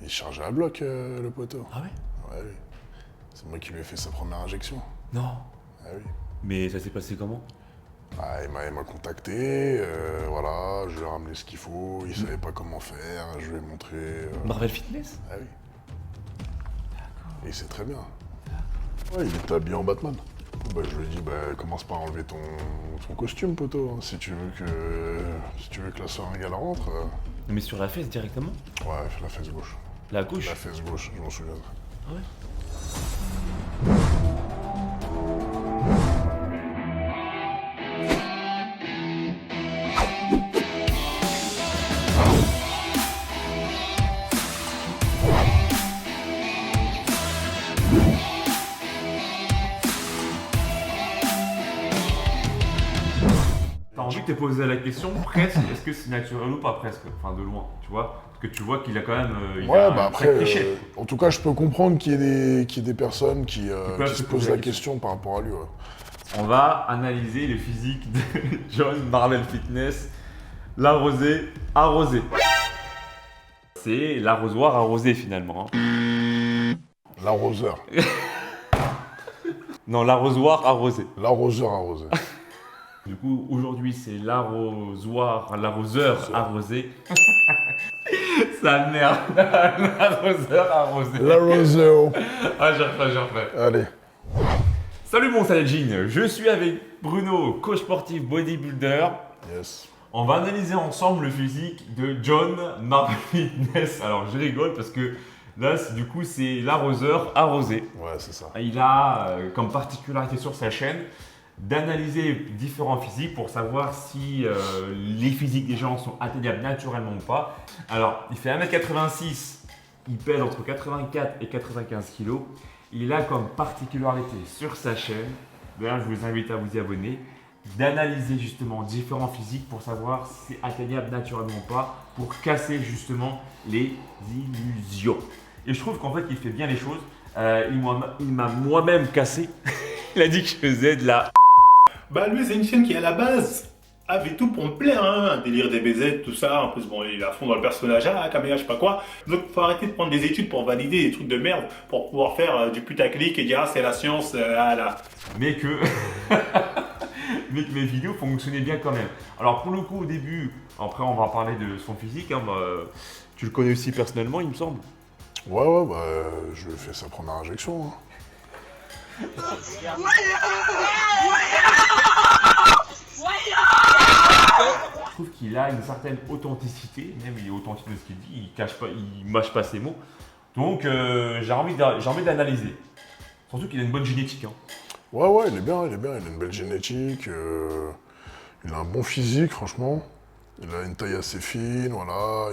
Il chargeait à bloc, le poteau. Ah ouais? Ouais, oui. C'est moi qui lui ai fait sa première injection. Non. Ah oui. Mais ça s'est passé comment? Ah, il m'a contacté, voilà, je lui ai ramené ce qu'il faut, il savait pas comment faire, je lui ai montré. Marvel Fitness? Ah oui. Et il sait très bien. Ouais, il était habillé en Batman. Bah, je lui ai dit, bah, commence par enlever ton costume, poteau, hein, si tu veux que la seringue rentre. Mais sur la fesse directement? Ouais, la fesse gauche. La gauche? La fesse gauche, je m'en souviendrai. Ah ouais? T'as envie de te poser la question presque, est-ce que c'est naturel ou pas presque? Enfin de loin, tu vois? Parce que tu vois qu'il a quand même il Ouais, a bah un après, sacré chef. en tout cas, je peux comprendre qu'il y ait des personnes qui peuvent se se posent poser la la question par rapport à lui. Ouais. On va analyser le physique de John Marvel Fitness, l'arrosé arrosé. C'est l'arrosoir arrosé finalement. Hein. L'arroseur. Non, l'arrosoir arrosé. L'arroseur arrosé. Du coup, aujourd'hui, c'est l'arroseur arrosé. Sa merde, l'arroseur arrosé. L'arroseur. Ah, j'ai refait. Allez. Salut mon Saladjin, je suis avec Bruno, coach sportif bodybuilder. Yes. On va analyser ensemble le physique de John Marvel Fitness. Alors, je rigole parce que là, du coup, c'est l'arroseur arrosé. Ouais, c'est ça. Il a comme particularité sur sa chaîne d'analyser différents physiques pour savoir si les physiques des gens sont atteignables naturellement ou pas. Alors, il fait 1m86, il pèse entre 84 et 95 kg. Il a comme particularité sur sa chaîne, d'ailleurs je vous invite à vous y abonner, d'analyser justement différents physiques pour savoir si c'est atteignable naturellement ou pas, pour casser justement les illusions. Et je trouve qu'en fait il fait bien les choses. Il m'a moi-même cassé. Il a dit que je faisais de la... Bah lui c'est une chaîne qui à la base avait tout pour me plaire, hein, un délire des BZ, tout ça, en plus bon il est à fond dans le personnage, ah Kamea je sais pas quoi, donc faut arrêter de prendre des études pour valider des trucs de merde, pour pouvoir faire du putaclic et dire ah c'est la science, ah là. Mais que... mais que mes vidéos fonctionnaient bien quand même. Alors pour le coup au début, après on va parler de son physique, hein, tu le connais aussi personnellement il me semble. Ouais, bah, je lui ai fait sa première injection. Hein. Je trouve qu'il a une certaine authenticité, même il est authentique de ce qu'il dit, il cache pas, il mâche pas ses mots. Donc j'ai envie d'analyser. Surtout qu'il a une bonne génétique. Hein. Ouais, il est bien, il a une belle génétique, il a un bon physique, franchement. Il a une taille assez fine, voilà,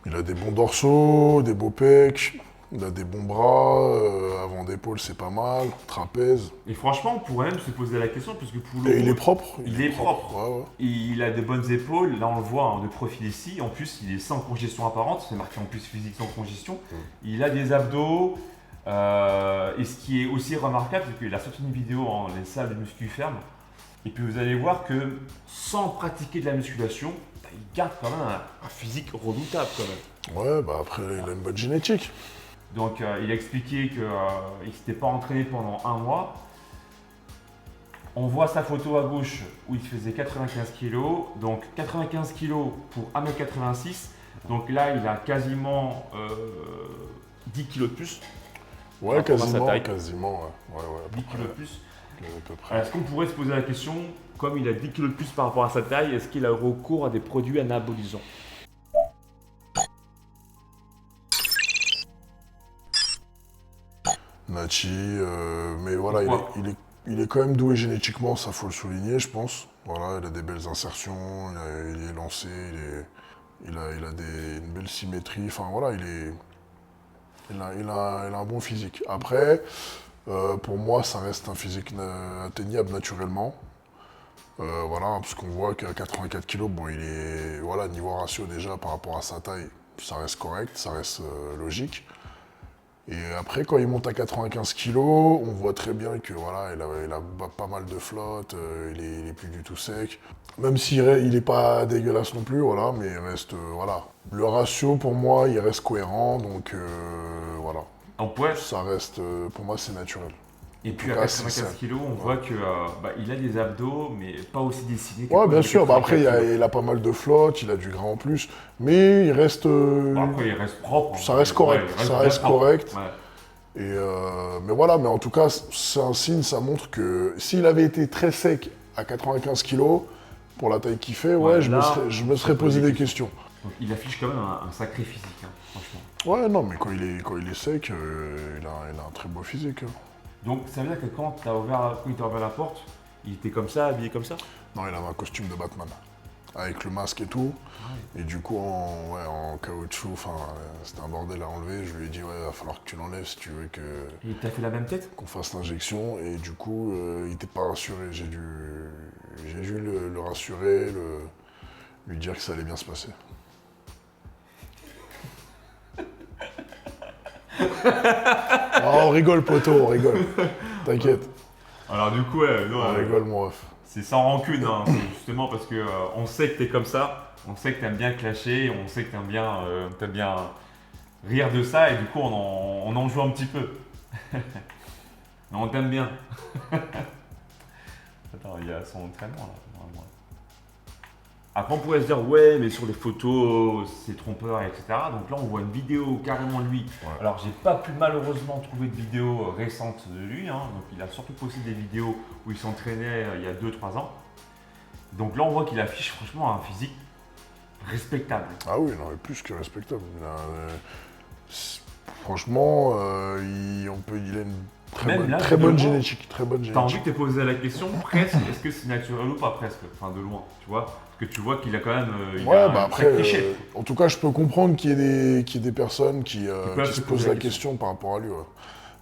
il a des bons dorsaux, des beaux pecs, il a des bons bras, avant d'épaule c'est pas mal, trapèze. Et franchement, on pourrait même se poser la question, parce que pour Et le il est propre. il est propre. Ouais. Il a de bonnes épaules, là on le voit hein, de profil ici. En plus, il est sans congestion apparente, c'est marqué en plus physique sans congestion. Il a des abdos. Et ce qui est aussi remarquable, c'est qu'il a sorti une vidéo en les salles de muscu fermes. Et puis vous allez voir que sans pratiquer de la musculation, bah, il garde quand même un physique redoutable quand même. Ouais, bah après il a une bonne génétique. Donc il a expliqué qu'il ne s'était pas entraîné pendant un mois. On voit sa photo à gauche où il faisait 95 kg. Donc 95 kg pour 1m86. Donc là il a quasiment 10 kg de plus. Ouais, Par rapport à sa taille. quasiment, ouais. 10 kg de plus. À peu près. Alors, est-ce qu'on pourrait se poser la question, comme il a 10 kg de plus par rapport à sa taille, est-ce qu'il a recours à des produits anabolisants? Nachi, mais voilà, Pourquoi il est quand même doué génétiquement, ça faut le souligner, je pense. Voilà, il a des belles insertions, il est lancé, il a une belle symétrie, enfin voilà, il a un bon physique. Après, pour moi, ça reste un physique atteignable naturellement. Voilà, parce qu'on voit qu'à 84 kg, bon, il est, voilà, niveau ratio déjà par rapport à sa taille, ça reste correct, ça reste logique. Et après, quand il monte à 95 kilos, on voit très bien que voilà, il a pas mal de flotte, il est plus du tout sec. Même il est pas dégueulasse non plus, voilà, mais il reste, voilà. Le ratio, pour moi, il reste cohérent, donc voilà. Donc ouais. Ça reste, pour moi, c'est naturel. Et puis En à tout cas, c'est 95 ça. kg, on voit que il a des abdos, mais pas aussi dessinés que Ouais, quand bien il sûr. était Bah après, 84 kilos. il a pas mal de flotte, il a du gras en plus, mais il reste. Bon, après, il reste propre. Ça reste correct, il ça bien reste propre. correct. Ouais. Et mais voilà, mais en tout cas, c'est un signe, ça montre que s'il avait été très sec à 95 kilos, pour la taille qu'il fait, ouais, Ouais, je là, me serais posé des questions. Donc, il affiche quand même un sacré physique, hein, franchement. Ouais, non, mais quand il est sec, il a un très beau physique. Donc ça veut dire que quand il t'a ouvert la porte, il était comme ça, habillé comme ça? Non, il avait un costume de Batman, avec le masque et tout. Et du coup, en caoutchouc, enfin, c'était un bordel à enlever. Je lui ai dit, ouais, il va falloir que tu l'enlèves si tu veux Et il t'a fait la même tête? qu'on fasse l'injection. Et du coup, il était pas rassuré. J'ai dû le rassurer, lui dire que ça allait bien se passer. Oh, on rigole, poteau, on rigole. T'inquiète, Alors du coup, ouais, non, on rigole, mon ref. c'est sans rancune, hein, c'est justement parce que on sait que t'es comme ça, on sait que t'aimes bien clasher, on sait que t'aimes bien rire de ça, et du coup on en joue un petit peu. Mais on t'aime bien. Attends, il y a son entraînement là. Normalement. Après on pourrait se dire ouais mais sur les photos c'est trompeur etc. Donc là on voit une vidéo carrément de lui. Ouais. Alors j'ai pas pu malheureusement trouver de vidéo récente de lui, hein. Donc il a surtout posté des vidéos où il s'entraînait il y a 2-3 ans. Donc là on voit qu'il affiche franchement un physique respectable. Ah oui, non, mais plus que respectable. Franchement, il a une Même là, très de bonne loin, génétique. Très bonne T'as envie génétique. de te poser la question presque, est-ce que c'est naturel ou pas presque, enfin de loin, tu vois? Parce que tu vois qu'il a quand même il Ouais, a bah une après, sacrée chef. en tout cas, je peux comprendre qu'il y ait des personnes qui peuvent se se posent poser la la question par rapport à lui. Ouais.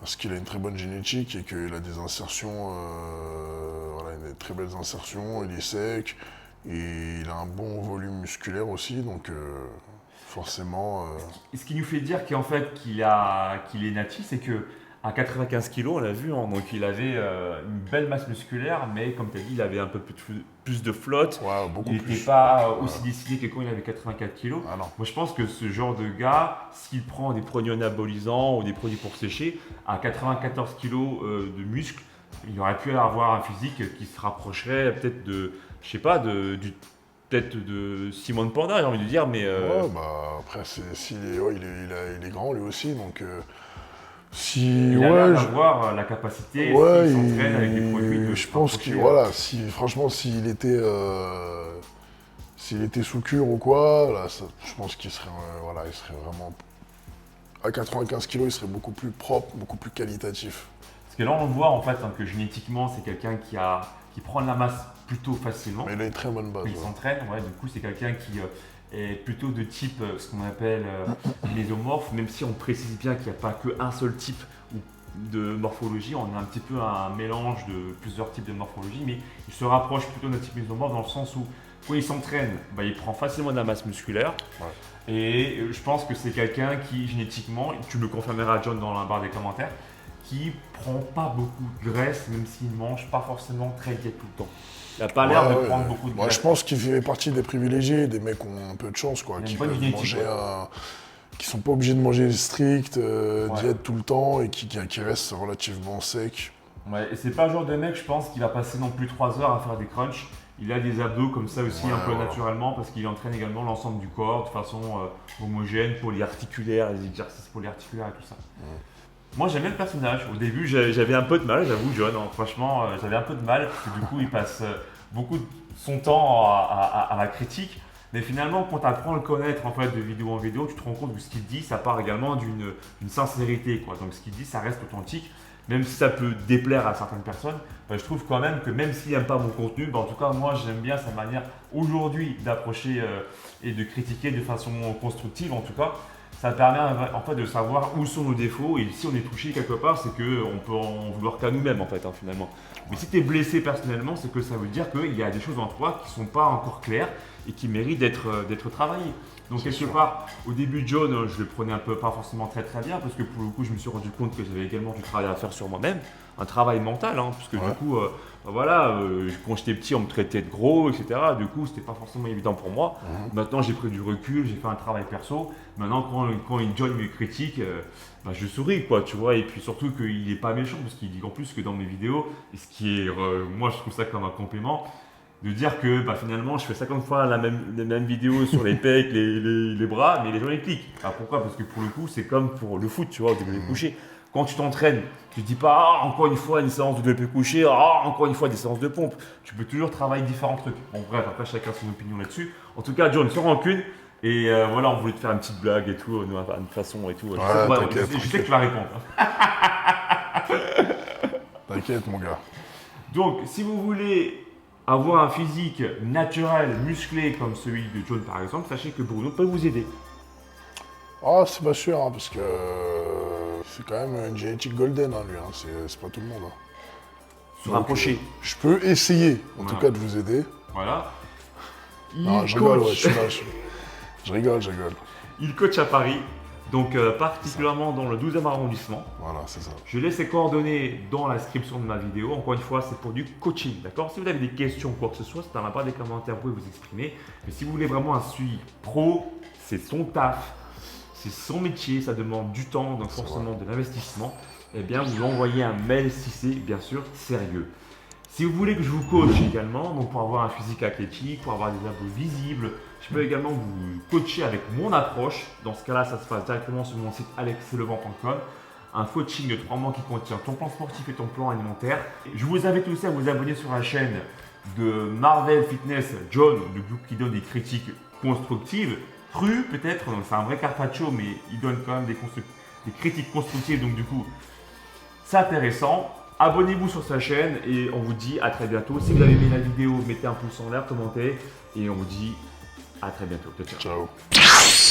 Parce qu'il a une très bonne génétique et qu'il a des insertions, voilà, il a des très belles insertions, il est sec, et il a un bon volume musculaire aussi, donc forcément. Et ce qui nous fait dire qu'en fait qu'il est natif, c'est que à 95 kg, on l'a vu, hein, donc il avait une belle masse musculaire, mais comme tu as dit, il avait un peu plus de flotte. Ouais, beaucoup Il plus. n'était pas aussi dessiné que quand il avait 84 kg. Ah non. Moi, je pense que ce genre de gars, s'il prend des produits anabolisants ou des produits pour sécher, à 94 kg de muscles, il aurait pu avoir un physique qui se rapprocherait peut-être de, je sais pas, peut-être de Simone Panda, j'ai envie de dire, mais Ouais, bah après, il est grand lui aussi, donc si. il a Ouais, l'air d'avoir la capacité, ouais, s'il s'entraîne avec des produits, de je se pense rapprocher, qu'il, voilà, franchement, s'il était sous cure ou quoi, là, je pense qu'il serait, voilà, il serait vraiment, à 95 kilos, il serait beaucoup plus propre, beaucoup plus qualitatif. Parce que là, on le voit en fait hein, que génétiquement, c'est quelqu'un qui prend de la masse plutôt facilement. Mais il a une très bonne base. Il Ouais. s'entraîne, ouais, du coup, c'est quelqu'un qui est plutôt de type ce qu'on appelle mésomorphe, même si on précise bien qu'il n'y a pas qu'un seul type de morphologie, on a un petit peu un mélange de plusieurs types de morphologie, mais il se rapproche plutôt d'un type mésomorphe dans le sens où quand il s'entraîne, bah, il prend facilement de la masse musculaire. Ouais. Et je pense que c'est quelqu'un qui génétiquement, tu me confirmeras John dans la barre des commentaires, qui prend pas beaucoup de graisse, même s'il mange pas forcément très diète tout le temps. Il n'a pas l'air de Ouais, prendre beaucoup de moi, graisse. je pense qu'il fait partie des privilégiés, des mecs qui ont un peu de chance, quoi, Il y a qui une bonne peuvent génétique, manger ouais. qui sont pas obligés de manger strict, Ouais. diète tout le temps et qui restent relativement secs. Ouais, et c'est pas le genre de mec, je pense, qui va passer non plus 3 heures à faire des crunchs. Il a des abdos comme ça aussi, Ouais, un peu voilà. naturellement, parce qu'il entraîne également l'ensemble du corps de façon homogène, polyarticulaire, les exercices polyarticulaires et tout ça. Moi, j'aime bien le personnage. Au début, j'avais un peu de mal, j'avoue, John. Hein. Franchement, j'avais un peu de mal, parce que du coup, il passe beaucoup de son temps à la critique. Mais finalement, quand tu apprends à le connaître en fait, de vidéo en vidéo, tu te rends compte que ce qu'il dit, ça part également d'une sincérité. Quoi. Donc, ce qu'il dit, ça reste authentique. Même si ça peut déplaire à certaines personnes, bah, je trouve quand même que même s'il n'aime pas mon contenu, bah, en tout cas, moi, j'aime bien sa manière aujourd'hui d'approcher et de critiquer de façon constructive, en tout cas. Ça permet en fait de savoir où sont nos défauts et si on est touché quelque part, c'est qu'on peut en vouloir qu'à nous-mêmes en fait hein, finalement. Mais si tu es blessé personnellement, c'est que ça veut dire qu'il y a des choses en toi qui ne sont pas encore claires et qui méritent d'être travaillées. Donc quelque sûr. part, au début de John, je le prenais un peu pas forcément très bien parce que pour le coup, je me suis rendu compte que j'avais également du travail à faire sur moi-même, un travail mental, hein, parce que Ouais. du coup, voilà, quand j'étais petit, on me traitait de gros, etc. Du coup, c'était pas forcément évident pour moi. Maintenant, j'ai pris du recul, j'ai fait un travail perso. Maintenant, quand John me critique, bah, je souris, quoi, tu vois. Et puis surtout qu'il est pas méchant parce qu'il dit en plus que dans mes vidéos, et ce qui est, moi, je trouve ça comme un compliment. De dire que bah, finalement je fais 50 fois les mêmes vidéos sur les pecs, les bras, mais les gens ils cliquent. Alors pourquoi? Parce que pour le coup, c'est comme pour le foot, tu vois, au développé couché. Quand tu t'entraînes, tu te dis pas ah, encore une fois une séance de développé couché, ah, encore une fois des séances de pompe. Tu peux toujours travailler différents trucs. Bon, bref, après chacun son opinion là-dessus. En tout cas, John, sans rancune. Et voilà, on voulait te faire une petite blague et tout, une façon et tout. Ouais, Je sais que tu vas répondre. T'inquiète, mon gars. Donc, si vous voulez avoir un physique naturel, musclé comme celui de John par exemple, sachez que Bruno peut vous aider. Ah, c'est pas sûr, hein, parce que c'est quand même une génétique golden, hein, lui. Hein, c'est pas tout le monde. Hein. Se Donc, rapprocher. je peux essayer, en Voilà. tout cas, de vous aider. Voilà. Non, je rigole, ouais, je suis là. Je rigole. Il coach à Paris, donc particulièrement dans le 12e arrondissement. Voilà, c'est ça. Je laisse les coordonnées dans la description de ma vidéo. Encore une fois, c'est pour du coaching, d'accord? Si vous avez des questions ou quoi que ce soit, c'est dans la barre des commentaires, vous pouvez vous exprimer. Mais si vous voulez vraiment un suivi pro, c'est son taf, c'est son métier, ça demande du temps, donc forcément de l'investissement. Eh bien, vous l'envoyez un mail si c'est bien sûr sérieux. Si vous voulez que je vous coach également, donc pour avoir un physique athlétique, pour avoir des abdos visibles, je peux également vous coacher avec mon approche. Dans ce cas-là, ça se passe directement sur mon site alexcelevent.com. Un coaching de 3 mois qui contient ton plan sportif et ton plan alimentaire. Je vous invite aussi à vous abonner sur la chaîne de Marvel Fitness John, le groupe qui donne des critiques constructives, crues peut-être. C'est un vrai carpaccio, mais il donne quand même des critiques constructives. Donc du coup, c'est intéressant. Abonnez-vous sur sa chaîne et on vous dit à très bientôt. Si vous avez aimé la vidéo, mettez un pouce en l'air, commentez et on vous dit à très bientôt. Ciao. Ciao.